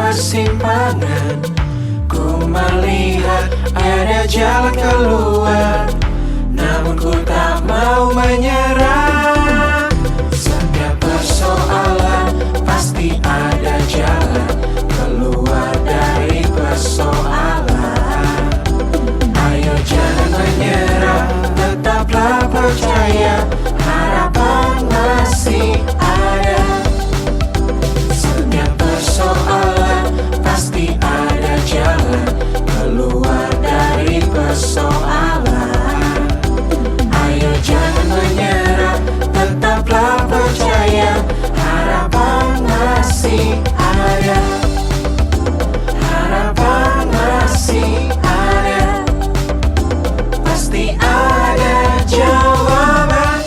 persimpangan, ku melihat ada jalan keluar, namun ku tak mau menyerah. Setiap persoalan pasti ada jalan keluar dari persoalan. Ayo jangan menyerah, tetaplah percaya, harapan masih ada. Setiap persoalan pasti ada jalan keluar dari persoalan. Ayo jangan menyerah, tetaplah percaya, harapan masih ada. Harapan masih ada, pasti ada jawaban.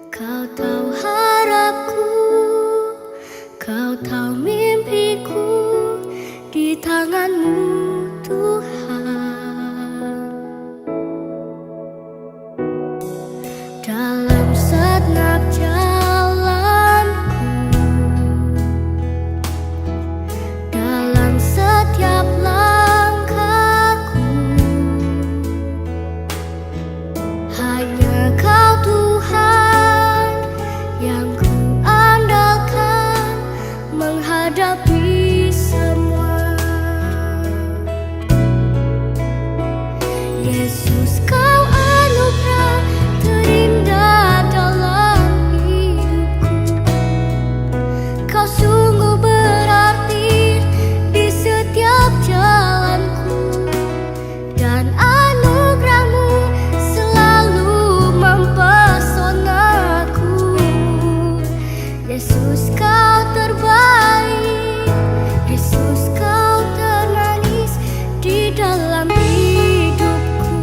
Kau tahu harapku, kau tahu mimpiku, di tangan-Mu Tuhan. Dalam segenap jalanku, dalam setiap langkahku, hanya Kau Tuhan yang ku andalkan menghadapi semua. Yesus, Kau anugerah terindah dalam hidupku. Kau sungguh berarti di setiap jalanku, dan anugerah-Mu selalu mempesonaku. Yesus, Kau terbaik. Yesus, Kau termanis di dalam hidupku.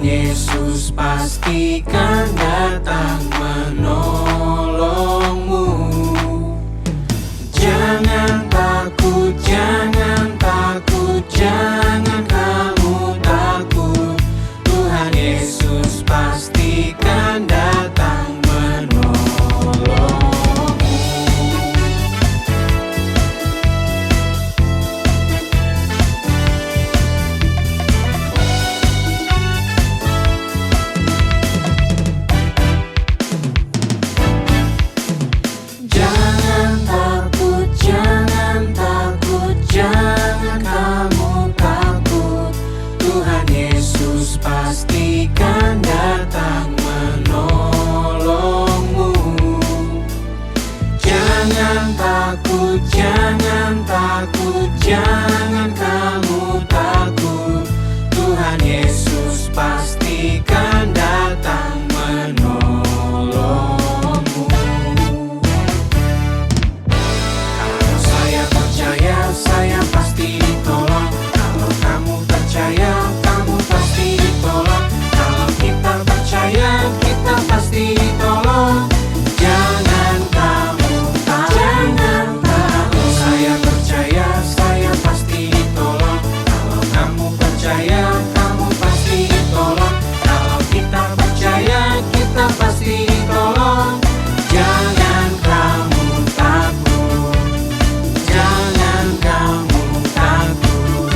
Yesus pastikan datang menolongmu. Jangan takut, jangan takut, jangan kamu takut. Tuhan Yesus pastikan datang menolongmu. Jangan takut, jangan takut, jangan kamu takut. Tuhan Yesus pastikan datang menolongmu. Jangan takut, jangan takut, jangan kamu takut. Tuhan Yesus pastikan datang menolongmu. Kalau saya percaya, saya pasti ditolong. Kalau kamu percaya, kamu pasti ditolong. Kalau kita percaya, kita pasti ditolong. Jangan kamu takut, jangan takut. Saya percaya, saya pasti ditolong. Kalau kamu percaya, kamu pasti ditolong. Kalau kita percaya, kita pasti ditolong. Jangan kamu takut, jangan kamu takut,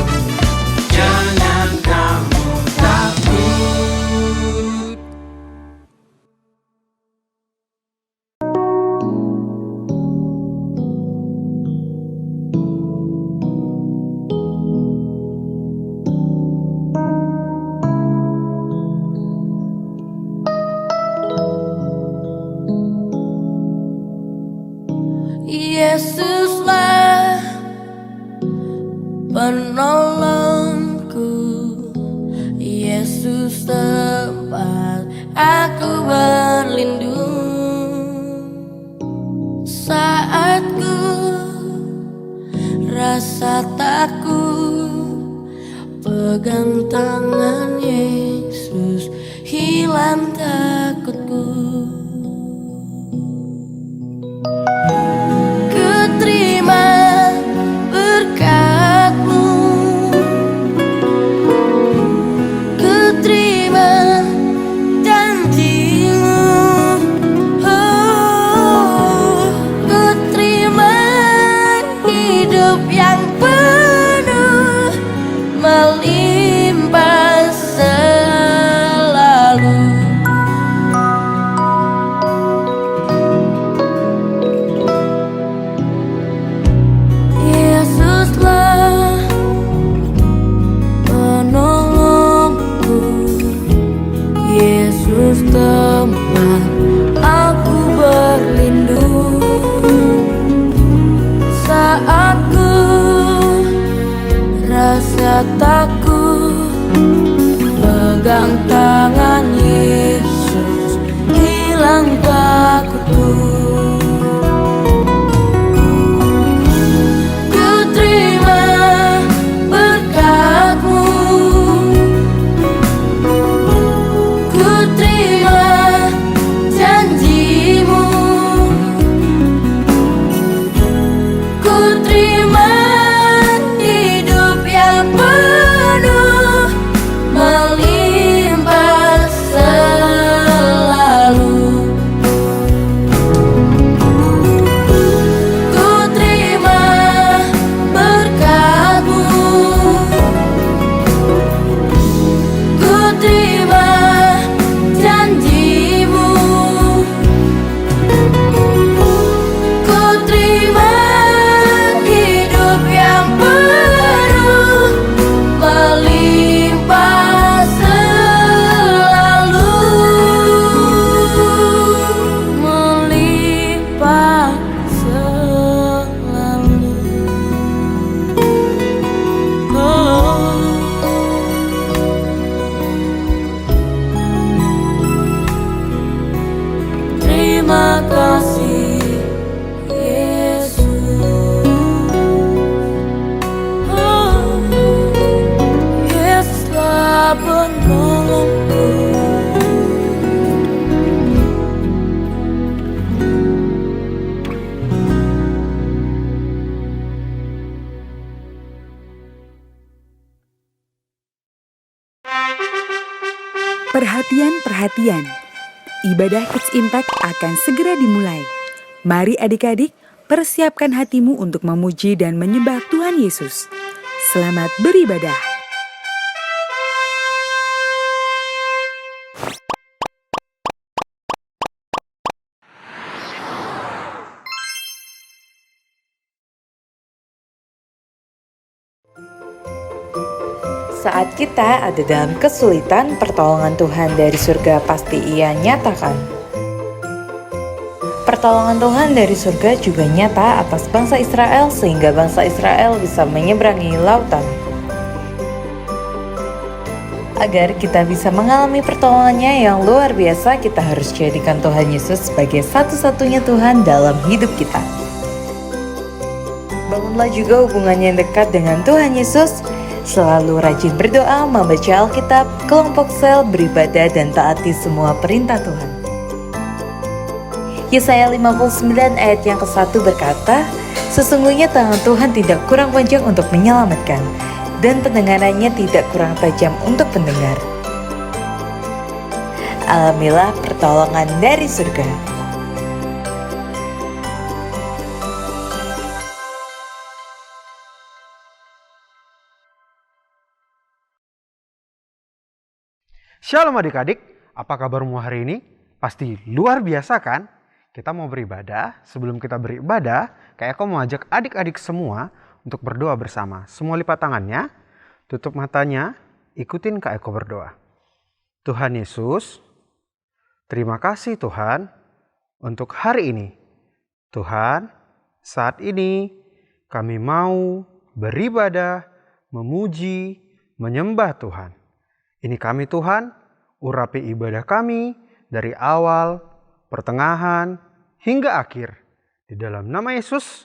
jangan kamu takut. Yesuslah penolongku, Yesus tempat aku berlindung. Saat ku rasa takut, pegang tangan Yesus, hilang takutku. Terima berkat-Mu, ku terima janji-Mu, ku terima hidup yang penuh melimpah selalu. Yesus tempat aku berlindung. Saat ku rasa takut, pegang tangan Yesus, hilang takutku. Ku terima berkat-Mu, ku terima janji-Mu, ku terima hidup yang penuh melimpah selalu. Ku terima berkat-Mu, ku terima janji-Mu, ku terima hidup yang penuh melimpah selalu, melimpah selalu. Terima kasih Yesus. Yesuslah penolongku, Perhatian, ibadah Kids Impact akan segera dimulai. Mari adik-adik, persiapkan hatimu untuk memuji dan menyembah Tuhan Yesus. Selamat beribadah. Saat kita ada dalam kesulitan, pertolongan Tuhan dari surga pasti Ia nyatakan. Pertolongan Tuhan dari surga juga nyata atas bangsa Israel sehingga bangsa Israel bisa menyeberangi lautan. Agar kita bisa mengalami pertolongannya yang luar biasa, kita harus jadikan Tuhan Yesus sebagai satu-satunya Tuhan dalam hidup kita. Bangunlah juga hubungan yang dekat dengan Tuhan Yesus. Selalu rajin berdoa, membaca Alkitab, kelompok sel, beribadah, dan taati semua perintah Tuhan. Yesaya 59 ayat yang ke-1 berkata, "Sesungguhnya tangan Tuhan tidak kurang panjang untuk menyelamatkan, dan pendengarannya tidak kurang tajam untuk pendengar." Alamilah pertolongan dari surga. Shalom adik-adik, apa kabarmu hari ini? Pasti luar biasa kan? Kita mau beribadah, sebelum kita beribadah, kayak aku mau ajak adik-adik semua untuk berdoa bersama. Semua lipat tangannya, tutup matanya, ikutin Kak Eko berdoa. Tuhan Yesus, terima kasih Tuhan untuk hari ini. Tuhan, saat ini kami mau beribadah, memuji, menyembah Tuhan. Ini kami Tuhan, urapi ibadah kami dari awal, pertengahan, hingga akhir. Di dalam nama Yesus,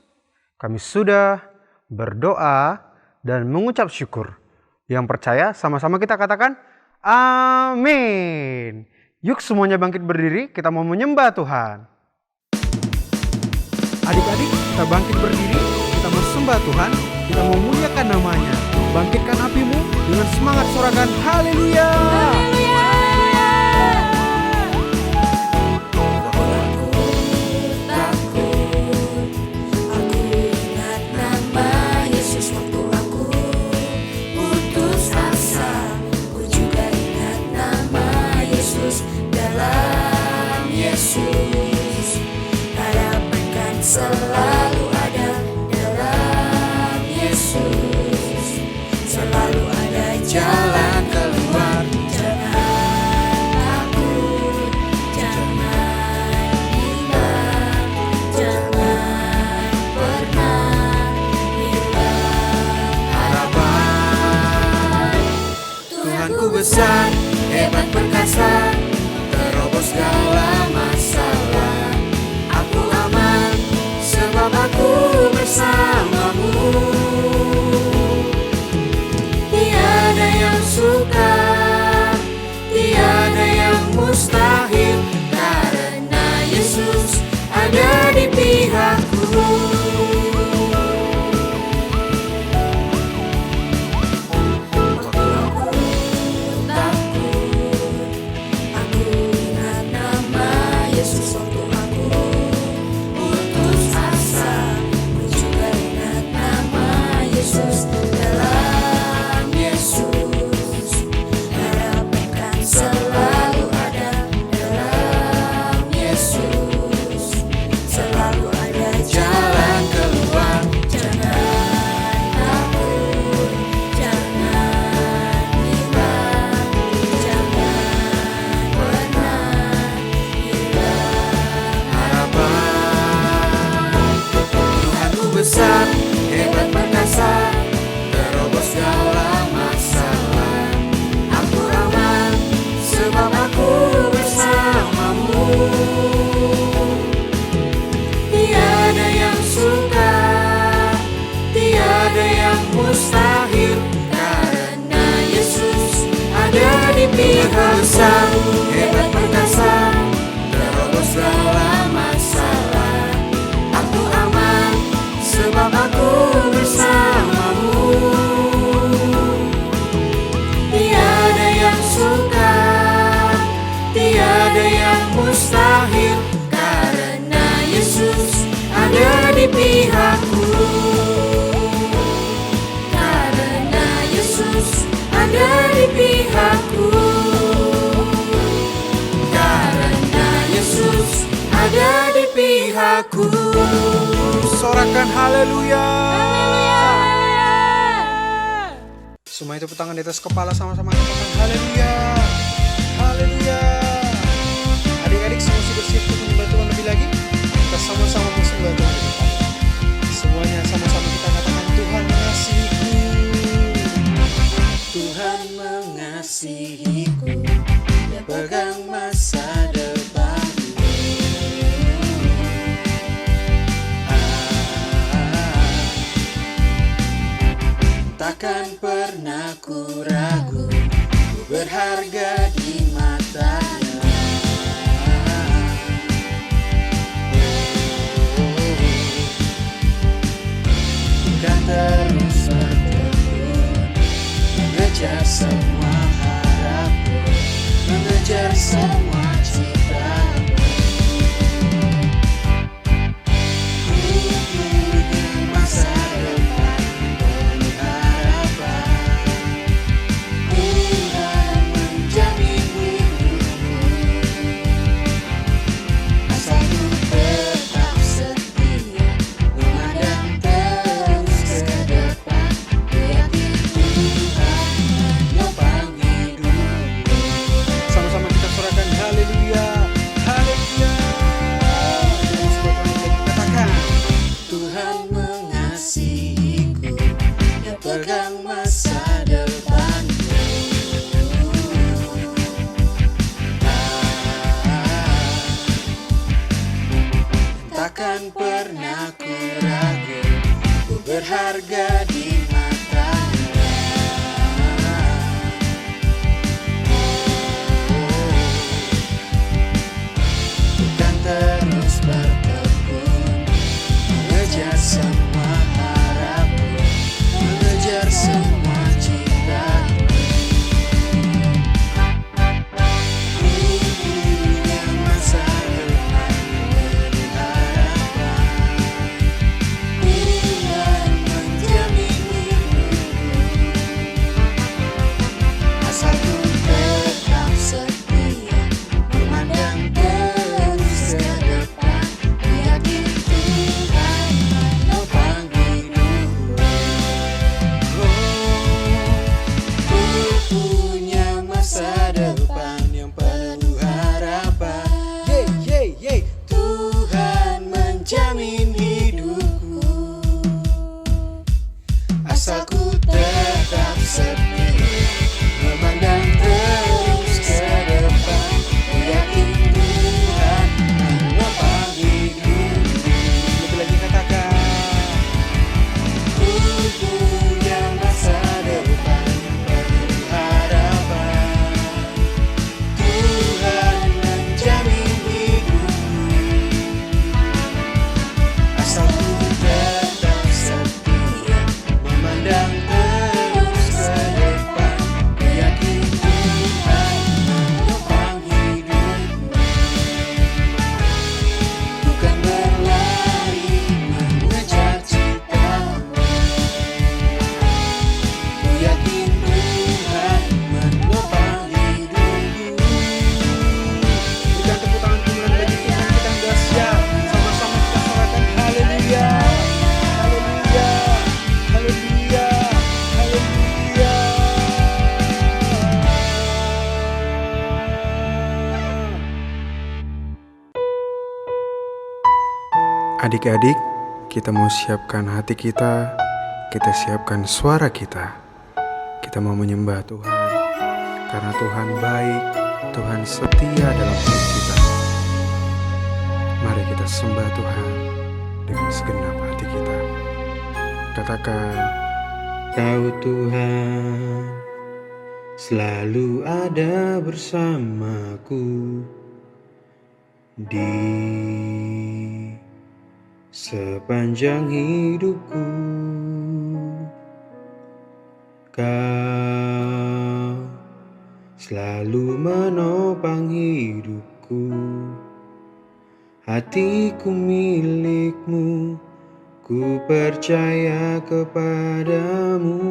kami sudah berdoa dan mengucap syukur. Yang percaya sama-sama kita katakan, amin. Yuk semuanya bangkit berdiri, kita mau menyembah Tuhan. Adik-adik, kita bangkit berdiri, kita mau sembah Tuhan, kita mau muliakan namanya. Bangkitkan apimu dengan semangat sorakan haleluya. Selalu ada dalam Yesus, selalu ada jalan keluar. Jangan takut, jangan bimbang, jangan pernah hilang harapan. Tuhanku besar, hebat perkasa, terobos segala masalah. Aku aman, sebab aku bersamamu. Tiada yang sukar, tiada yang mustahil, karena Yesus ada di pihakku. Waktu aku takut, aku ingat nama Yesus. Waktu aku putus asa, ku juga ingat nama Yesus. Dalam Yesus, harapan selalu ada. Dalam Yesus, selalu ada jalan keluar. Jangan takut, jangan bimbang, jangan pernah hilang harapan. Tuhanku besar, hebat perkasa, terobos segala masalah. Aku aman, sebab aku bersamamu. Tiada yang sukar, tiada yang mustahil, karena Yesus ada di pihakku. Hebat perkasa, terobos segala masalah. Aku aman, sebab aku bersamamu. Tiada yang sukar, pihakku. Karena Yesus ada di pihakku. Karena Yesus ada di pihakku. Sorakan haleluya. Semua itu tangan di atas kepala sama-sama katakan haleluya. Haleluya. Adik-adik semua sudah siap untuk menyembah Tuhan lebih lagi? Kita sama-sama menyembah Tuhan lebih lagi. Semuanya sama-sama kita katakan Tuhan mengasihiku. Tuhan mengasihiku, Dia pegang masa depanku. Takkan pernah ku ragu, ku berharga di matanya. Kan terus bertekun, mengejar semua harapku, mengejar semua citaku. Ku punya masa depan penuh harapan. Tuhan menjamin hidupku, asal ku tetap setia, memandang terus ke depan. Ku yakin Tuhan menopang hidupku. Sama-sama kita sorakan haleluya. Haleluya. Dan sebuah kali lagi katakan Tuhan mengasihiku, Dia pegang masa depanku. Takkan pernah ku ragu, ku berharga di matanya. Kan terus bertekun, mengejar semua harapku, mengejar semua citaku. Ku punya masa depan penuh harapan. Tuhan menjamin hidupku, asal ku tetap setia, memandang terus ke depan. Ku yakin Tuhan menopang hidupku. Ku punya masa depan yang penuh harapan. Tuhan menjamin hidupku, asal ku tetap setia, memandang terus ke depan. Ku yakin Tuhan menopang hidupku. lebih lagi katakan Ku punya masa depan yang penuh harapan. Tuhan menjamin hidupku, asal ku tetap setia, memandang terus ke depan. Ku yakin Tuhan menopang hidupku, bukan berlari mengejar citamu. Ku yakin Tuhan menopang hidupku. berikan tepuk tangan kembali lagi Tuhan kita sudah siap. Sama-sama kita sorakan haleluya. Haleluya. Haleluya. Haleluya. Adik-adik, kita mau siapkan hati kita siapkan suara kita mau menyembah Tuhan, karena Tuhan baik, Tuhan setia dalam hidup kita. Mari kita sembah Tuhan dengan segenap hati kita. Katakan, Kau Tuhan selalu ada bersamaku di sepanjang hidupku. Kau selalu menopang hidupku. Hatiku milikmu, ku percaya kepadamu.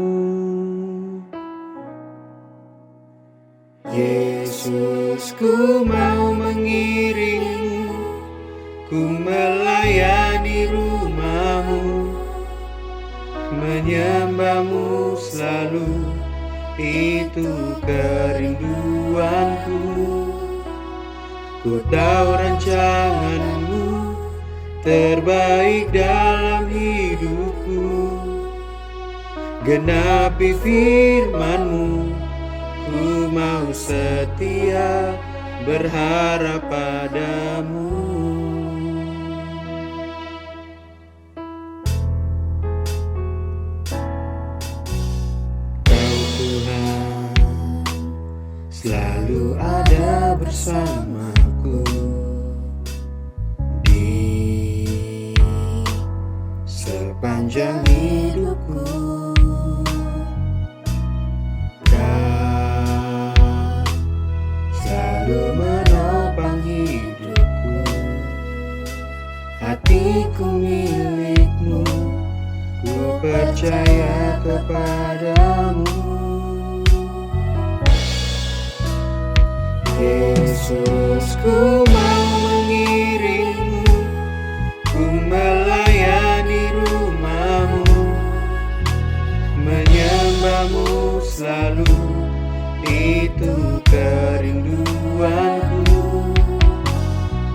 Yesus, ku mau mengiringmu, ku melayani rumahmu, menyembahmu selalu, itu kerinduanku. Ku tahu rancanganmu terbaik dalam hidupku, genapi firmanmu, ku mau setia berharap padamu. Kau Tuhan selalu ada bersamaku di sepanjang hidupku. Menopang hidupku, hatiku milikmu, ku percaya kepadamu. Yesus, ku mau mengiringmu, ku melayani rumahmu, menyembahmu selalu, itu kerinduanku.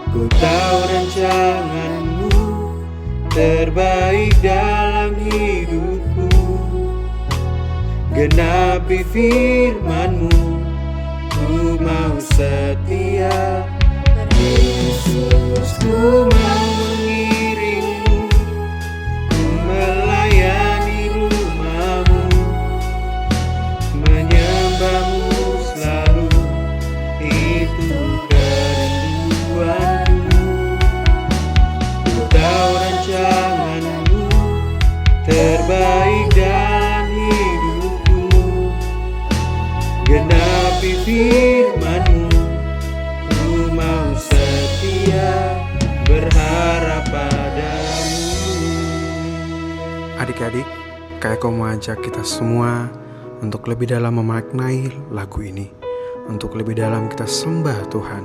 Ku tahu rancanganmu terbaik dalam hidupku, genapi firmanmu, ku mau setia. Yesus, ku mau mengiringmu, ku melayani rumahmu, menyembahmu selalu, itu kerinduanku. Ku tahu rancanganmu terbaik dalam hidupku, genapi firmanmu, ku mau setia berharap padamu. Adik-adik, kayak kau mau ajak kita semua untuk lebih dalam memaknai lagu ini, untuk lebih dalam kita sembah Tuhan.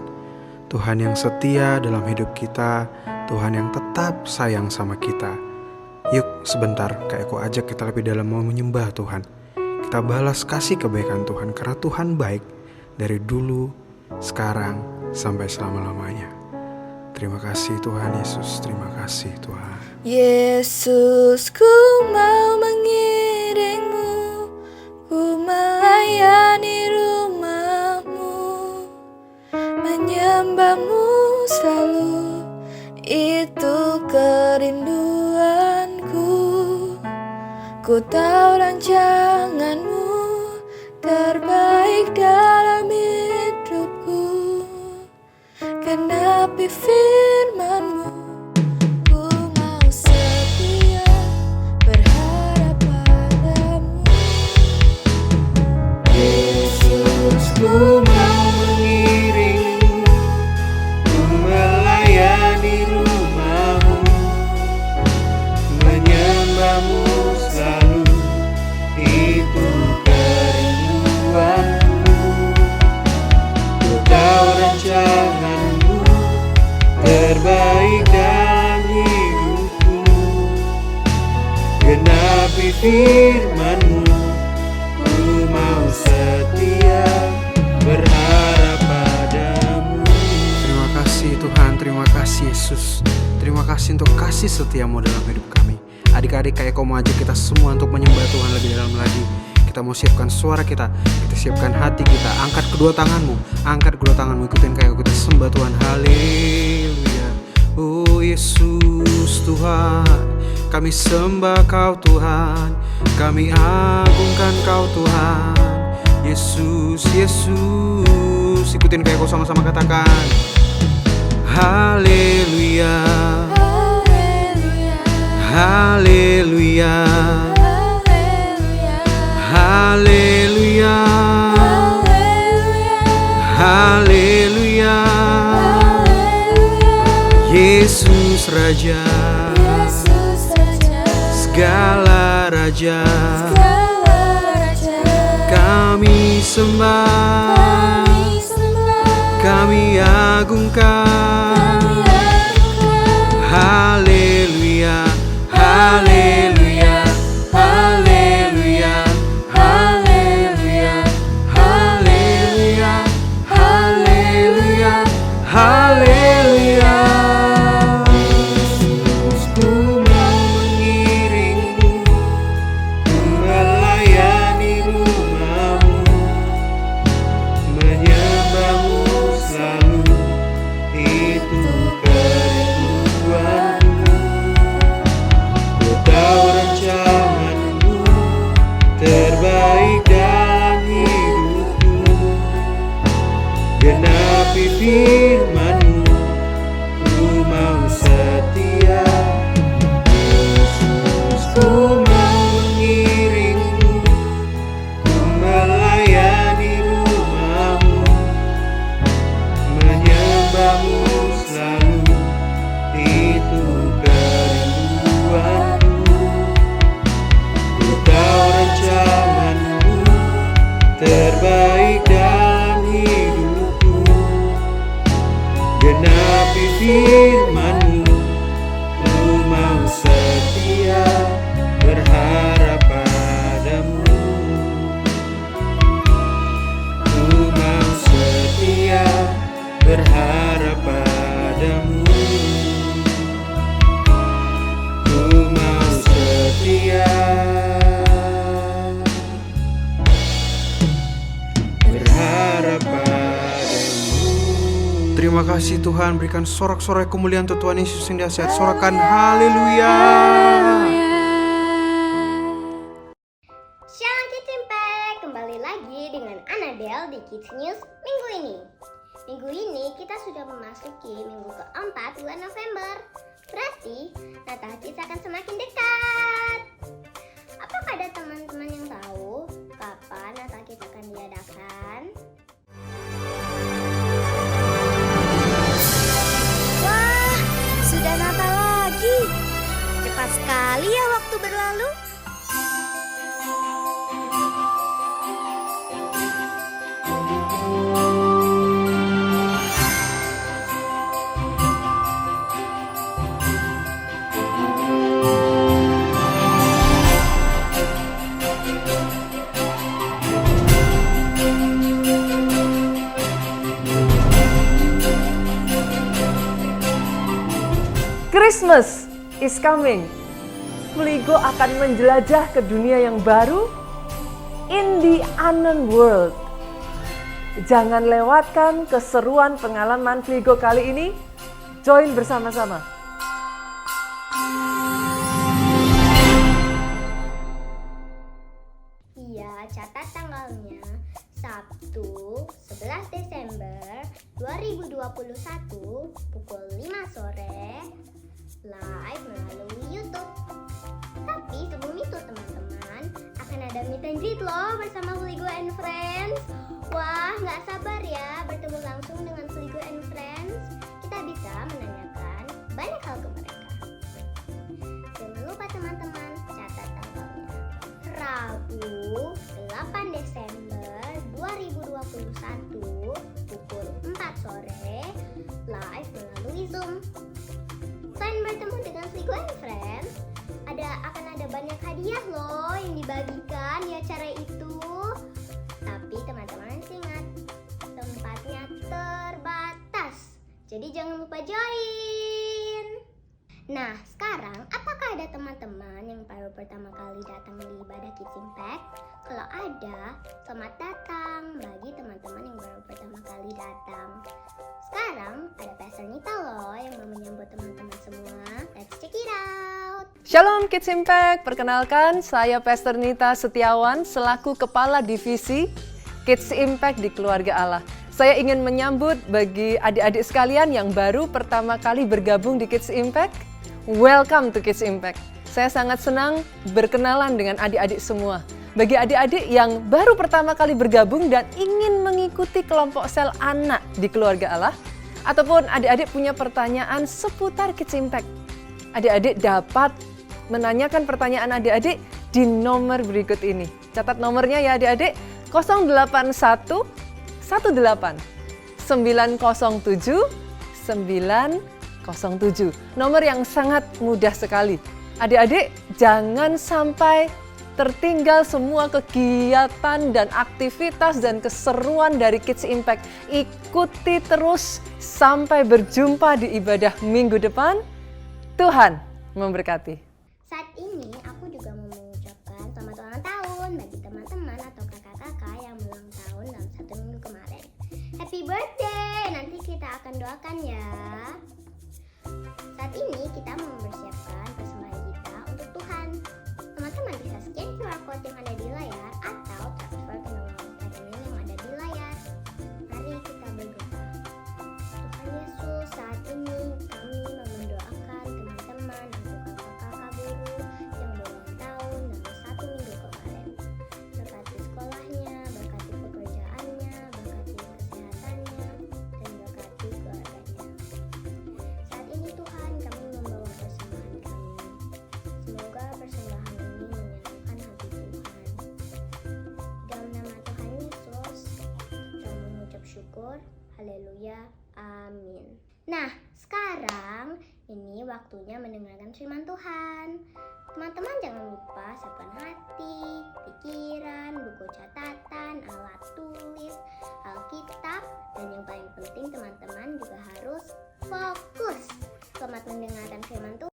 Tuhan yang setia dalam hidup kita, Tuhan yang tetap sayang sama kita. Yuk sebentar, kayak aku ajak kita lebih dalam mau menyembah Tuhan. Kita balas kasih kebaikan Tuhan, karena Tuhan baik dari dulu, sekarang, sampai selama-lamanya. Terima kasih Tuhan Yesus, terima kasih Tuhan. Yesus, ku mau mengiringmu, ku melayani rumahmu, menyembahmu selalu, itu kerinduanku. Ku tahu rancanganmu terbaik dalam hidupku, genapi firmanmu, ku mau setia berharap padamu. Yesus, ku mau mengiringmu, ku melayani rumahmu, menyembahmu selalu, itu kerinduanku. Ku tahu rancanganmu terbaik dalam hidupku, genapi firmanmu, ku mau setia berharap padamu. Terima kasih Tuhan, terima kasih Yesus. Terima kasih untuk kasih setiamu dalam hidup kami. Adik-adik, kayak kau mau ajak kita semua untuk menyembah Tuhan lebih dalam lagi. Kita mau siapkan suara kita siapkan hati kita. Angkat kedua tanganmu, ikutin kayak kita sembah Tuhan. Haleluya. Oh Yesus Tuhan, kami sembah Kau Tuhan, kami agungkan Kau Tuhan. Yesus, Yesus, ikutin kayak kau sama-sama katakan. Haleluya, haleluya, haleluya, haleluya. Yesus Raja, segala raja, segala raja. kami sembah, Kami sembah, kami agungkan. kami agungkan. Haleluya, haleluya, haleluya, haleluya, haleluya, haleluya, haleluya. Ku mau mengiringmu, ku melayani rumahmu, menyembahmu selalu, itu kerinduanku. Ku tahu rencanamu terbaik dalam hidupku, genapi firman-Mu, ku mau setia. Yesus, ku mau mengiringmu, ku melayani rumahmu, menyembahmu selalu, itu kerinduanku. Ku tahu rencanamu terbaik dalam hidupku, genapi firman-Mu, ku mau setia berharap padamu. Ku mau setia berharap padamu. Ku mau setia berharap padamu. Terima kasih Tuhan, berikan sorak-sorai kemuliaan untuk Tuhan Yesus yang dahsyat. Sorakan haleluya. Shalom Kids Impact, kembali lagi dengan Anabel di Kids News minggu ini. Minggu ini kita sudah memasuki minggu keempat bulan November. Berarti Natal Kids akan semakin dekat. Apakah ada teman-teman yang tahu kapan Natal Kids akan diadakan? Wah, sudah Natal lagi. Cepat sekali ya waktu berlalu. Christmas is coming. Fligo akan menjelajah ke dunia yang baru, in the unknown world. Jangan lewatkan keseruan pengalaman Fligo kali ini. Join bersama-sama. Iya, catat tanggalnya. Sabtu 11 Desember 2021 pukul 5 sore live melalui YouTube. Tapi sebelum itu teman-teman, akan ada meet and greet loh bersama Fligo and Friends. Wah, nggak sabar ya bertemu langsung dengan Fligo and Friends. Kita bisa menanyakan banyak hal ke mereka. Jangan lupa teman-teman, catat tanggalnya. Rabu 8 Desember 2021 pukul 4 sore live melalui Zoom. Selain bertemu dengan Fligo and Friends, akan ada banyak hadiah loh yang dibagikan di acara itu. Tapi teman-teman harus ingat, tempatnya terbatas. Jadi jangan lupa join. Nah, sekarang apakah ada teman-teman yang baru pertama kali datang di ibadah Kids Impact? Kalau ada, selamat datang bagi teman-teman yang baru pertama kali datang. Sekarang ada Pastor Nita loh yang mau menyambut teman-teman semua. Let's check it out. Shalom Kids Impact, perkenalkan saya Pastor Nita Setiawan selaku Kepala Divisi Kids Impact di Keluarga Allah. Saya ingin menyambut bagi adik-adik sekalian yang baru pertama kali bergabung di Kids Impact. Welcome to Kids Impact. Saya sangat senang berkenalan dengan adik-adik semua. Bagi adik-adik yang baru pertama kali bergabung dan ingin mengikuti kelompok sel anak di Keluarga Allah, ataupun adik-adik punya pertanyaan seputar Kids Impact, adik-adik dapat menanyakan pertanyaan adik-adik di nomor berikut ini. Catat nomornya ya adik-adik, 081 18 907 907. Nomor yang sangat mudah sekali. Adik-adik jangan sampai tertinggal semua kegiatan dan aktivitas dan keseruan dari Kids Impact. Ikuti terus sampai berjumpa di ibadah minggu depan. Tuhan memberkati. Saat ini aku juga mau mengucapkan selamat ulang tahun bagi teman-teman atau kakak-kakak yang ulang tahun dalam 1 minggu kemarin. Happy birthday! Nanti kita akan doakan ya. Saat ini kita mempersiapkan persembahan kita untuk Tuhan. Teman-teman bisa scan QR code yang ada di layar atau transfer ke nomor rekening yang ada di layar. Mari kita berdoa. Tuhan Yesus, saat ini kami mau mendoakan teman-teman untuk kakak-kakak guru yang berulang tahun dalam 1 minggu kemarin. Berkati sekolahnya, berkati pekerjaannya, berkati kesehatannya, dan berkati keluarganya. Saat ini Tuhan, kami membawa persembahan kami. Semoga persembahan ini menyenangkan hati Tuhan. Dalam nama Tuhan Yesus, kami mengucap syukur. Haleluya. Amin. Nah, sekarang ini waktunya mendengarkan firman Tuhan. Teman-teman jangan lupa siapkan hati, pikiran, buku catatan, alat tulis, Alkitab, dan yang paling penting teman-teman juga harus fokus. Selamat mendengarkan firman Tuhan.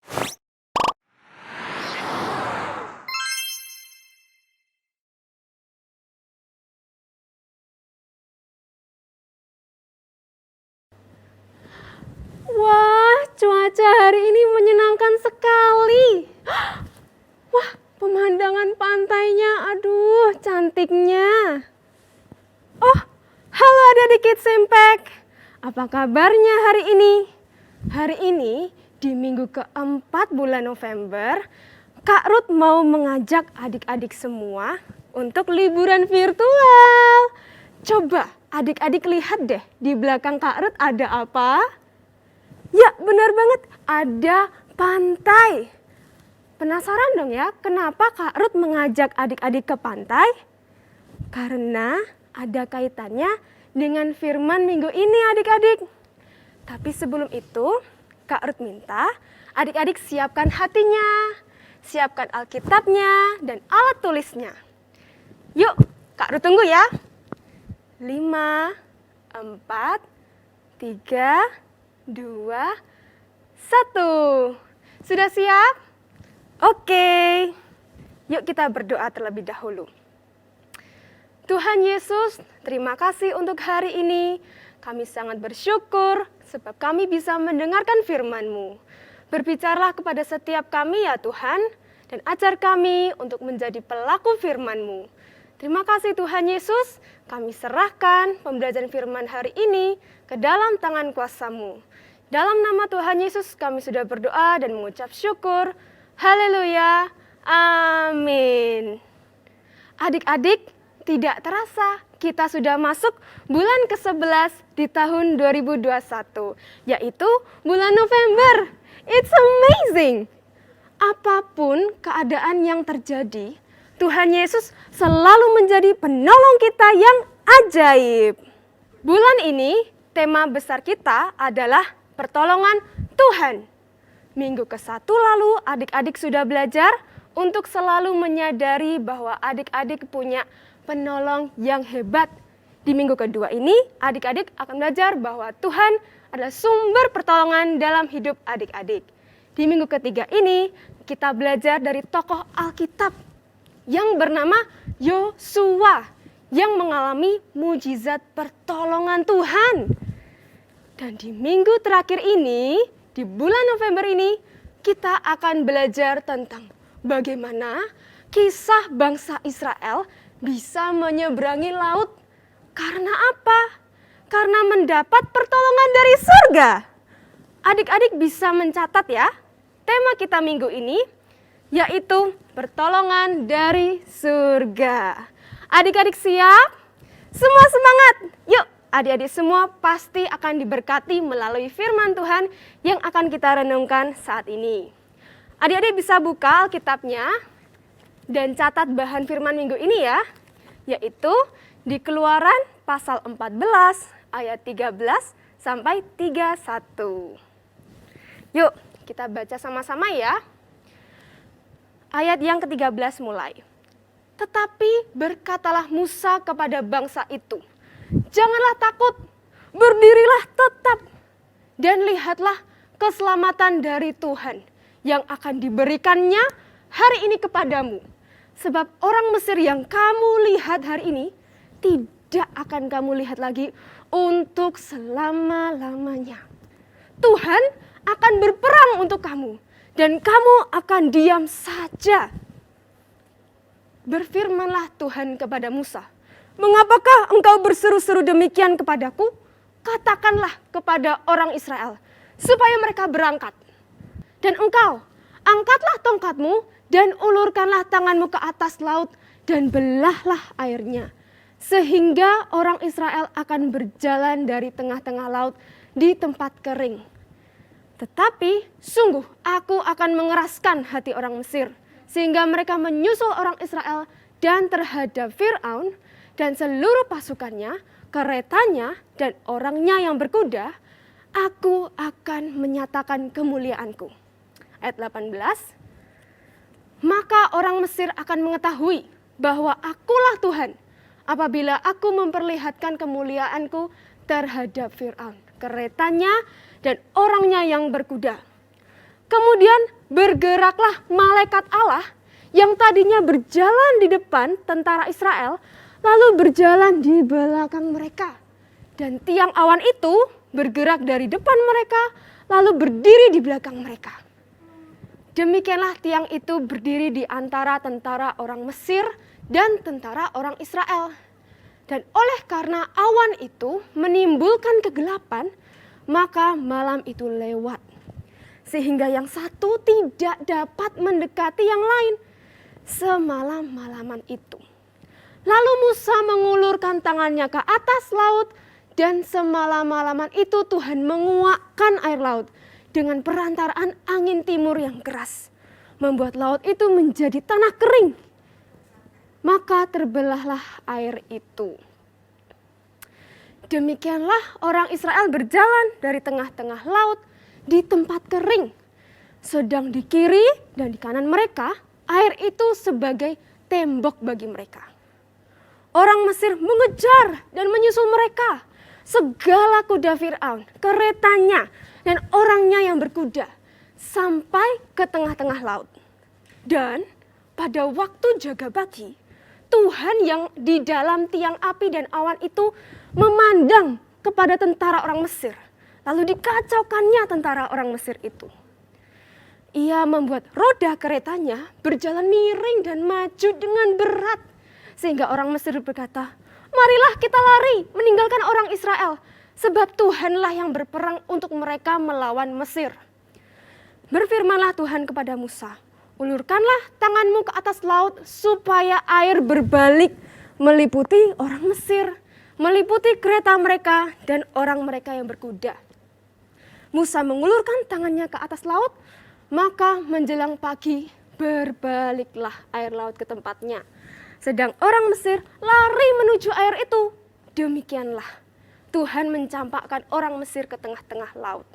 Wah, cuaca hari ini menyenangkan sekali. Wah, pemandangan pantainya, aduh, cantiknya. Oh, halo adik-adik Kids Impact. Apa kabarnya hari ini? Hari ini, di minggu keempat bulan November, Kak Ruth mau mengajak adik-adik semua untuk liburan virtual. Coba adik-adik lihat deh, di belakang Kak Ruth ada apa? Ya, benar banget, ada pantai. Penasaran dong ya, kenapa Kak Ruth mengajak adik-adik ke pantai? Karena ada kaitannya dengan firman minggu ini adik-adik. Tapi sebelum itu, Kak Ruth minta adik-adik siapkan hatinya, siapkan Alkitabnya dan alat tulisnya. Yuk, Kak Ruth tunggu ya. 5, 4, 3, 2, 1. Sudah siap? Oke. Yuk kita berdoa terlebih dahulu. Tuhan Yesus, terima kasih untuk hari ini. Kami sangat bersyukur sebab kami bisa mendengarkan firman-Mu. Berbicaralah kepada setiap kami ya Tuhan, dan ajar kami untuk menjadi pelaku firman-Mu. Terima kasih Tuhan Yesus, kami serahkan pembelajaran firman hari ini ke dalam tangan kuasa-Mu. Dalam nama Tuhan Yesus kami sudah berdoa dan mengucap syukur. Haleluya. Amin. Adik-adik, tidak terasa kita sudah masuk bulan ke-11 di tahun 2021, yaitu bulan November. It's amazing. Apapun keadaan yang terjadi, Tuhan Yesus selalu menjadi penolong kita yang ajaib. Bulan ini, tema besar kita adalah pertolongan Tuhan. Minggu ke-1 lalu adik-adik sudah belajar untuk selalu menyadari bahwa adik-adik punya penolong yang hebat. Di minggu kedua ini adik-adik akan belajar bahwa Tuhan adalah sumber pertolongan dalam hidup adik-adik. Di minggu ketiga ini kita belajar dari tokoh Alkitab yang bernama Yosua yang mengalami mujizat pertolongan Tuhan. Dan di minggu terakhir ini, di bulan November ini, kita akan belajar tentang bagaimana kisah bangsa Israel bisa menyeberangi laut. Karena apa? Karena mendapat pertolongan dari surga. Adik-adik bisa mencatat ya, tema kita minggu ini, yaitu pertolongan dari surga. Adik-adik siap? Semua semangat! Yuk! Adik-adik semua pasti akan diberkati melalui firman Tuhan yang akan kita renungkan saat ini. Adik-adik bisa buka Alkitabnya dan catat bahan firman minggu ini ya, yaitu di Keluaran pasal 14 ayat 13 sampai 31. Yuk, kita baca sama-sama ya. Ayat yang ke-13 mulai. Tetapi berkatalah Musa kepada bangsa itu, janganlah takut, berdirilah tetap, dan lihatlah keselamatan dari Tuhan yang akan diberikannya hari ini kepadamu. Sebab orang Mesir yang kamu lihat hari ini, tidak akan kamu lihat lagi untuk selama-lamanya. Tuhan akan berperang untuk kamu, dan kamu akan diam saja. Berfirmanlah Tuhan kepada Musa, mengapakah engkau berseru-seru demikian kepadaku? Katakanlah kepada orang Israel, supaya mereka berangkat. Dan engkau, angkatlah tongkatmu, dan ulurkanlah tanganmu ke atas laut, dan belahlah airnya. Sehingga orang Israel akan berjalan dari tengah-tengah laut di tempat kering. Tetapi sungguh aku akan mengeraskan hati orang Mesir, sehingga mereka menyusul orang Israel, dan terhadap Fir'aun dan seluruh pasukannya, keretanya dan orangnya yang berkuda, aku akan menyatakan kemuliaanku. Ayat 18, maka orang Mesir akan mengetahui bahwa akulah Tuhan apabila aku memperlihatkan kemuliaanku terhadap Fir'aun, keretanya dan orangnya yang berkuda. Kemudian bergeraklah malaikat Allah yang tadinya berjalan di depan tentara Israel, lalu berjalan di belakang mereka. Dan tiang awan itu bergerak dari depan mereka, lalu berdiri di belakang mereka. Demikianlah tiang itu berdiri di antara tentara orang Mesir dan tentara orang Israel. Dan oleh karena awan itu menimbulkan kegelapan, maka malam itu lewat. Sehingga yang satu tidak dapat mendekati yang lain semalam-malaman itu. Lalu Musa mengulurkan tangannya ke atas laut, dan semalam-malaman itu Tuhan menguakkan air laut dengan perantaraan angin timur yang keras, membuat laut itu menjadi tanah kering. Maka terbelahlah air itu. Demikianlah orang Israel berjalan dari tengah-tengah laut di tempat kering. Sedang di kiri dan di kanan mereka, air itu sebagai tembok bagi mereka. Orang Mesir mengejar dan menyusul mereka. Segala kuda Fir'aun, keretanya, dan orangnya yang berkuda, sampai ke tengah-tengah laut. Dan pada waktu jaga pagi, Tuhan yang di dalam tiang api dan awan itu memandang kepada tentara orang Mesir. Lalu dikacaukannya tentara orang Mesir itu. Ia membuat roda keretanya berjalan miring dan maju dengan berat. Sehingga orang Mesir berkata, marilah kita lari meninggalkan orang Israel. Sebab Tuhanlah yang berperang untuk mereka melawan Mesir. Berfirmanlah Tuhan kepada Musa, ulurkanlah tanganmu ke atas laut supaya air berbalik meliputi orang Mesir, meliputi kereta mereka dan orang mereka yang berkuda. Musa mengulurkan tangannya ke atas laut, maka menjelang pagi berbaliklah air laut ke tempatnya. Sedang orang Mesir lari menuju air itu. Demikianlah Tuhan mencampakkan orang Mesir ke tengah-tengah laut.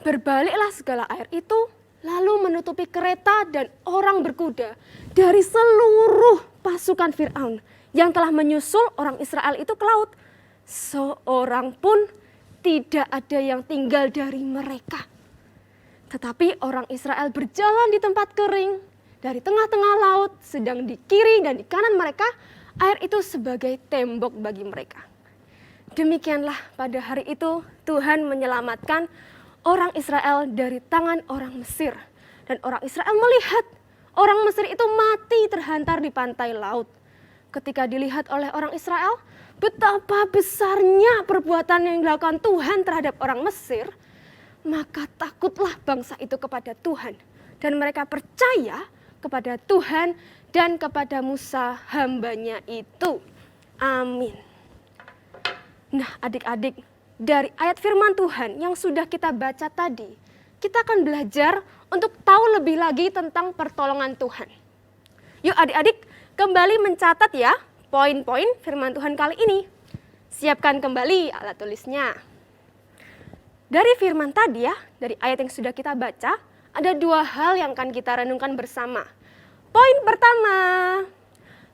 Berbaliklah segala air itu, lalu menutupi kereta dan orang berkuda dari seluruh pasukan Fir'aun yang telah menyusul orang Israel itu ke laut. Seorang pun tidak ada yang tinggal dari mereka. Tetapi orang Israel berjalan di tempat kering, dari tengah-tengah laut, sedang di kiri dan di kanan mereka, air itu sebagai tembok bagi mereka. Demikianlah pada hari itu Tuhan menyelamatkan orang Israel dari tangan orang Mesir. Dan orang Israel melihat orang Mesir itu mati terhantar di pantai laut. Ketika dilihat oleh orang Israel, betapa besarnya perbuatan yang dilakukan Tuhan terhadap orang Mesir, maka takutlah bangsa itu kepada Tuhan. Dan mereka percaya kepada Tuhan dan kepada Musa hambanya itu. Amin. Nah adik-adik, dari ayat firman Tuhan yang sudah kita baca tadi, kita akan belajar untuk tahu lebih lagi tentang pertolongan Tuhan. Yuk adik-adik, kembali mencatat ya poin-poin firman Tuhan kali ini. Siapkan kembali alat tulisnya. Dari firman tadi ya, dari ayat yang sudah kita baca, ada dua hal yang akan kita renungkan bersama. Poin pertama,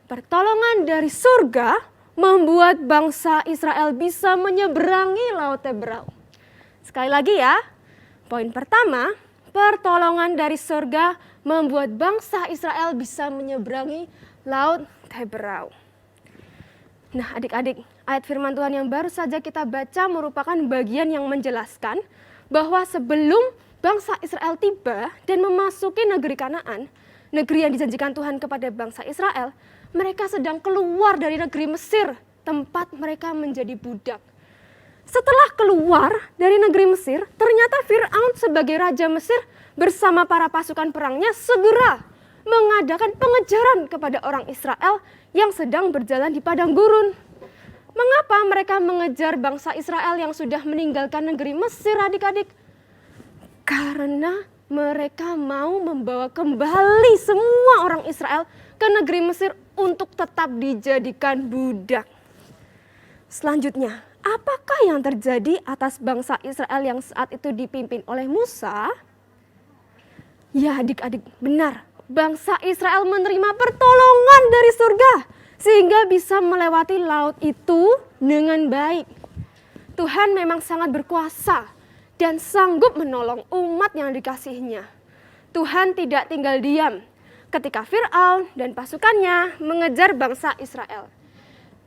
pertolongan dari surga membuat bangsa Israel bisa menyeberangi Laut Teberau. Sekali lagi ya, poin pertama, pertolongan dari surga membuat bangsa Israel bisa menyeberangi Laut Teberau. Nah adik-adik, ayat firman Tuhan yang baru saja kita baca merupakan bagian yang menjelaskan bahwa sebelum bangsa Israel tiba dan memasuki negeri Kanaan, negeri yang dijanjikan Tuhan kepada bangsa Israel, mereka sedang keluar dari negeri Mesir, tempat mereka menjadi budak. Setelah keluar dari negeri Mesir, ternyata Fir'aun sebagai raja Mesir bersama para pasukan perangnya segera mengadakan pengejaran kepada orang Israel yang sedang berjalan di padang gurun. Mengapa mereka mengejar bangsa Israel yang sudah meninggalkan negeri Mesir, adik-adik? Karena mereka mau membawa kembali semua orang Israel ke negeri Mesir untuk tetap dijadikan budak. Selanjutnya, apakah yang terjadi atas bangsa Israel yang saat itu dipimpin oleh Musa? Ya adik-adik, benar. Bangsa Israel menerima pertolongan dari surga sehingga bisa melewati laut itu dengan baik. Tuhan memang sangat berkuasa dan sanggup menolong umat yang dikasihinya. Tuhan tidak tinggal diam ketika Fir'aun dan pasukannya mengejar bangsa Israel.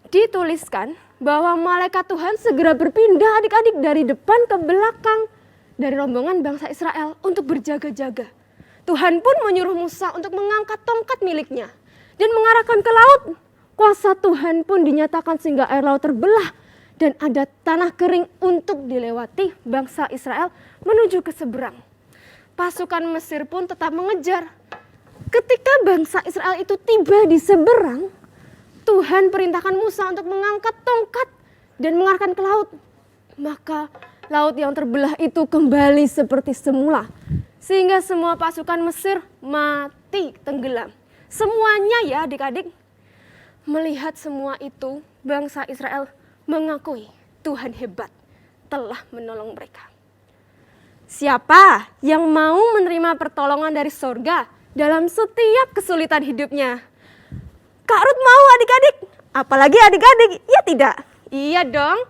Dituliskan bahwa malaikat Tuhan segera berpindah adik-adik dari depan ke belakang dari rombongan bangsa Israel untuk berjaga-jaga. Tuhan pun menyuruh Musa untuk mengangkat tongkat miliknya dan mengarahkan ke laut. Kuasa Tuhan pun dinyatakan sehingga air laut terbelah dan ada tanah kering untuk dilewati bangsa Israel menuju ke seberang. Pasukan Mesir pun tetap mengejar. Ketika bangsa Israel itu tiba di seberang, Tuhan perintahkan Musa untuk mengangkat tongkat dan mengarahkan ke laut. Maka laut yang terbelah itu kembali seperti semula. Sehingga semua pasukan Mesir mati tenggelam. Semuanya ya adik-adik. Melihat semua itu, bangsa Israel mengakui Tuhan hebat telah menolong mereka. Siapa yang mau menerima pertolongan dari sorga dalam setiap kesulitan hidupnya? Kak Ruth mau adik-adik? Apalagi adik-adik? Ya tidak? Iya dong.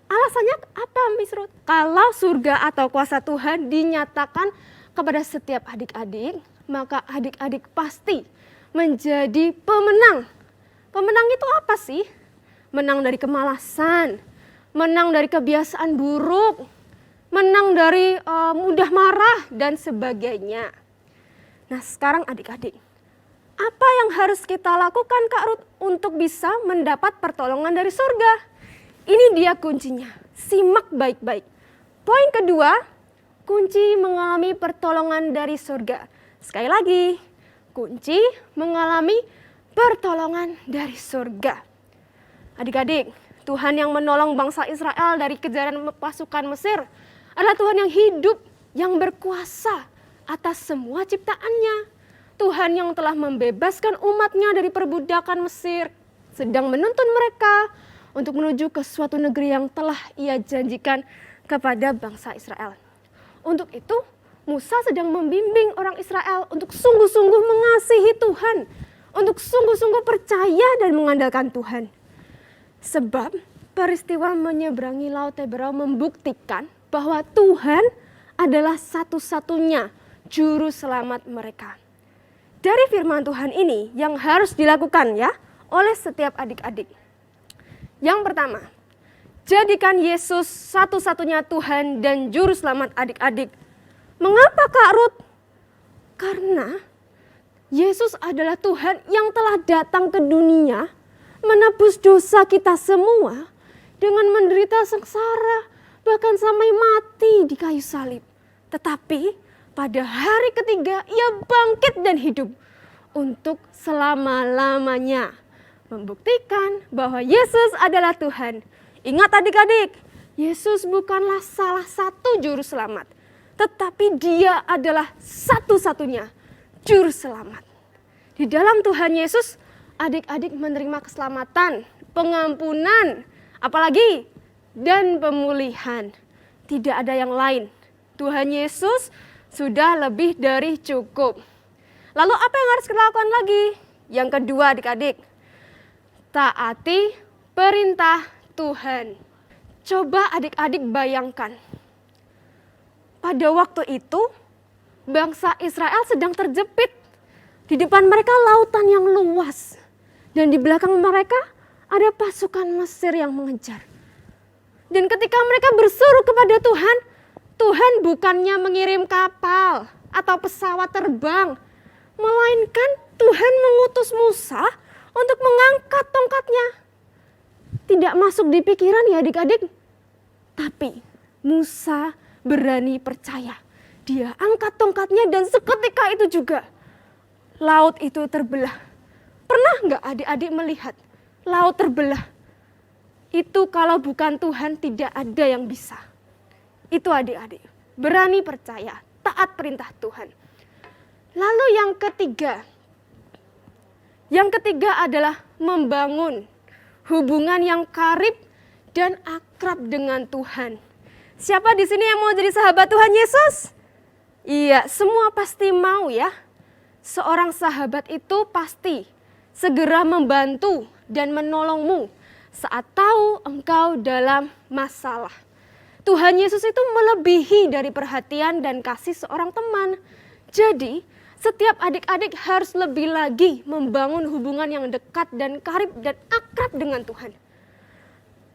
Alasannya apa Miss Ruth? Kalau surga atau kuasa Tuhan dinyatakan kepada setiap adik-adik, maka adik-adik pasti menjadi pemenang. Pemenang itu apa sih? Menang dari kemalasan, menang dari kebiasaan buruk, menang dari mudah marah dan sebagainya. Nah sekarang adik-adik, apa yang harus kita lakukan Kak Ruth untuk bisa mendapat pertolongan dari surga? Ini dia kuncinya, simak baik-baik. Poin kedua, kunci mengalami pertolongan dari surga. Sekali lagi, kunci mengalami pertolongan dari surga. Adik-adik, Tuhan yang menolong bangsa Israel dari kejaran pasukan Mesir adalah Tuhan yang hidup, yang berkuasa atas semua ciptaannya. Tuhan yang telah membebaskan umatnya dari perbudakan Mesir, sedang menuntun mereka untuk menuju ke suatu negeri yang telah Ia janjikan kepada bangsa Israel. Untuk itu, Musa sedang membimbing orang Israel untuk sungguh-sungguh mengasihi Tuhan, untuk sungguh-sungguh percaya dan mengandalkan Tuhan. Sebab peristiwa menyeberangi Laut Teberau membuktikan bahwa Tuhan adalah satu-satunya juru selamat mereka. Dari firman Tuhan ini yang harus dilakukan ya oleh setiap adik-adik. Yang pertama, jadikan Yesus satu-satunya Tuhan dan juru selamat adik-adik. Mengapa Kak Ruth? Karena Yesus adalah Tuhan yang telah datang ke dunia menebus dosa kita semua dengan menderita sengsara bahkan sampai mati di kayu salib. Tetapi pada hari ketiga Ia bangkit dan hidup untuk selama-lamanya. Membuktikan bahwa Yesus adalah Tuhan. Ingat adik-adik, Yesus bukanlah salah satu juru selamat, tetapi Dia adalah satu-satunya juru selamat. Di dalam Tuhan Yesus, adik-adik menerima keselamatan, pengampunan, apalagi dan pemulihan. Tidak ada yang lain. Tuhan Yesus sudah lebih dari cukup. Lalu apa yang harus kita lakukan lagi? Yang kedua adik-adik, taati perintah Tuhan. Coba adik-adik bayangkan. Pada waktu itu, bangsa Israel sedang terjepit. Di depan mereka lautan yang luas. Dan di belakang mereka ada pasukan Mesir yang mengejar. Dan ketika mereka berseru kepada Tuhan, Tuhan bukannya mengirim kapal atau pesawat terbang, melainkan Tuhan mengutus Musa untuk mengangkat tongkatnya. Tidak masuk di pikiran ya adik-adik. Tapi Musa berani percaya. Dia angkat tongkatnya dan seketika itu juga laut itu terbelah. Pernah nggak adik-adik melihat laut terbelah? Itu kalau bukan Tuhan tidak ada yang bisa. Itu adik-adik, berani percaya, taat perintah Tuhan. Lalu yang ketiga adalah membangun hubungan yang karib dan akrab dengan Tuhan. Siapa di sini yang mau jadi sahabat Tuhan Yesus? Iya, semua pasti mau ya. Seorang sahabat itu pasti segera membantu dan menolongmu saat tahu engkau dalam masalah. Tuhan Yesus itu melebihi dari perhatian dan kasih seorang teman. Jadi, setiap adik-adik harus lebih lagi membangun hubungan yang dekat dan karib dan akrab dengan Tuhan.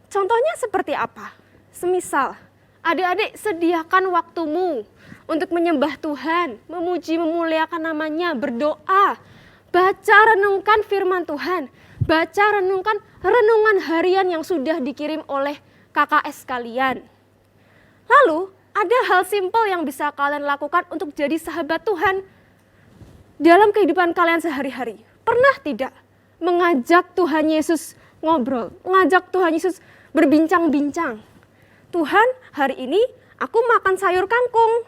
Contohnya seperti apa? Semisal, adik-adik sediakan waktumu untuk menyembah Tuhan, memuji, memuliakan namanya, berdoa, baca renungkan firman Tuhan, baca renungkan renungan harian yang sudah dikirim oleh KKS kalian. Lalu, ada hal simpel yang bisa kalian lakukan untuk jadi sahabat Tuhan dalam kehidupan kalian sehari-hari. Pernah tidak mengajak Tuhan Yesus ngobrol, mengajak Tuhan Yesus berbincang-bincang? Tuhan, hari ini aku makan sayur kangkung.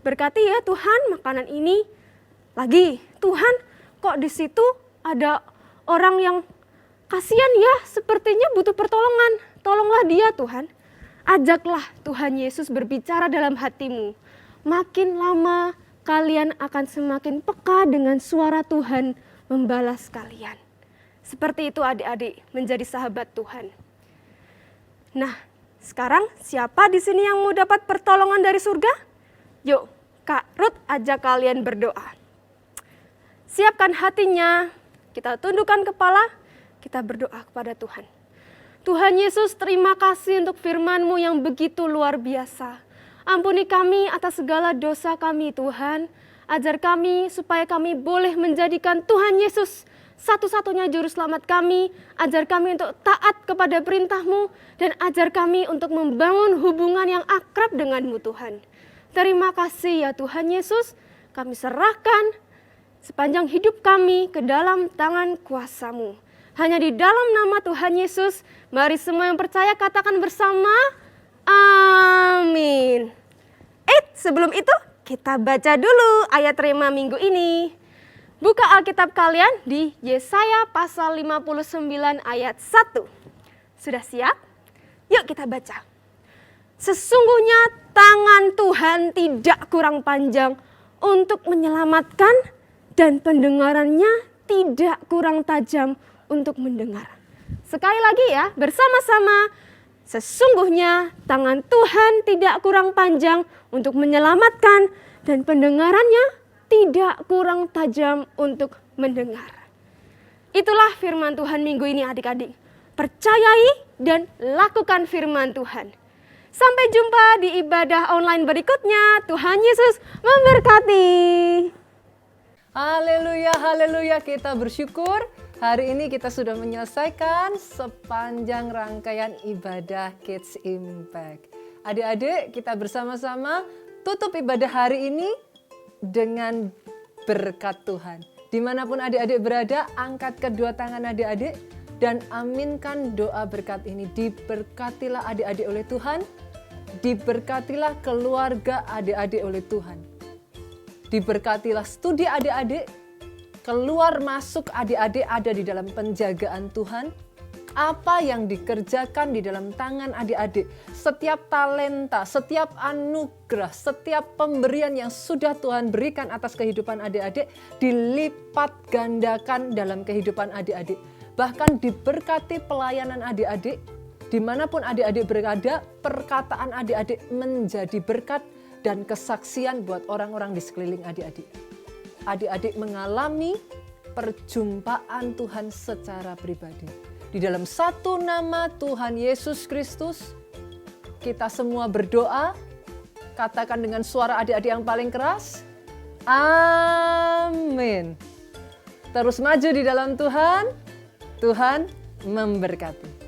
Berkati ya Tuhan makanan ini. Lagi, Tuhan kok di situ ada orang yang kasihan ya, sepertinya butuh pertolongan. Tolonglah dia Tuhan. Ajaklah Tuhan Yesus berbicara dalam hatimu. Makin lama kalian akan semakin peka dengan suara Tuhan membalas kalian. Seperti itu adik-adik menjadi sahabat Tuhan. Nah, sekarang siapa di sini yang mau dapat pertolongan dari surga? Yuk, Kak Ruth ajak kalian berdoa. Siapkan hatinya, kita tundukkan kepala, kita berdoa kepada Tuhan. Tuhan Yesus, terima kasih untuk firman-Mu yang begitu luar biasa. Ampuni kami atas segala dosa kami Tuhan. Ajar kami supaya kami boleh menjadikan Tuhan Yesus satu-satunya juru selamat kami. Ajar kami untuk taat kepada perintah-Mu. Dan ajar kami untuk membangun hubungan yang akrab dengan-Mu Tuhan. Terima kasih ya Tuhan Yesus. Kami serahkan sepanjang hidup kami ke dalam tangan kuasa-Mu. Hanya di dalam nama Tuhan Yesus, mari semua yang percaya katakan bersama, amin. Sebelum itu kita baca dulu ayat rema minggu ini. Buka Alkitab kalian di Yesaya pasal 59 ayat 1. Sudah siap? Yuk kita baca. Sesungguhnya tangan Tuhan tidak kurang panjang untuk menyelamatkan dan pendengarannya tidak kurang tajam untuk mendengar. Sekali lagi ya, bersama-sama. Sesungguhnya tangan Tuhan tidak kurang panjang untuk menyelamatkan dan pendengarannya tidak kurang tajam untuk mendengar. Itulah firman Tuhan minggu ini adik-adik. Percayai dan lakukan firman Tuhan. Sampai jumpa di ibadah online berikutnya. Tuhan Yesus memberkati. Haleluya, haleluya, kita bersyukur. Hari ini kita sudah menyelesaikan sepanjang rangkaian ibadah Kids Impact. Adik-adik, kita bersama-sama tutup ibadah hari ini dengan berkat Tuhan. Dimanapun adik-adik berada, angkat kedua tangan adik-adik dan aminkan doa berkat ini. Diberkatilah adik-adik oleh Tuhan, Diberkatilah keluarga adik-adik oleh Tuhan. Diberkatilah studi adik-adik, keluar masuk adik-adik ada di dalam penjagaan Tuhan. Apa yang dikerjakan di dalam tangan adik-adik, setiap talenta, setiap anugerah, setiap pemberian yang sudah Tuhan berikan atas kehidupan adik-adik, dilipat gandakan dalam kehidupan adik-adik. Bahkan diberkati pelayanan adik-adik, dimanapun adik-adik berada, perkataan adik-adik menjadi berkat dan kesaksian buat orang-orang di sekeliling adik-adik. Adik-adik mengalami perjumpaan Tuhan secara pribadi. Di dalam satu nama Tuhan Yesus Kristus, kita semua berdoa, katakan dengan suara adik-adik yang paling keras, amin. Terus maju di dalam Tuhan, Tuhan memberkati.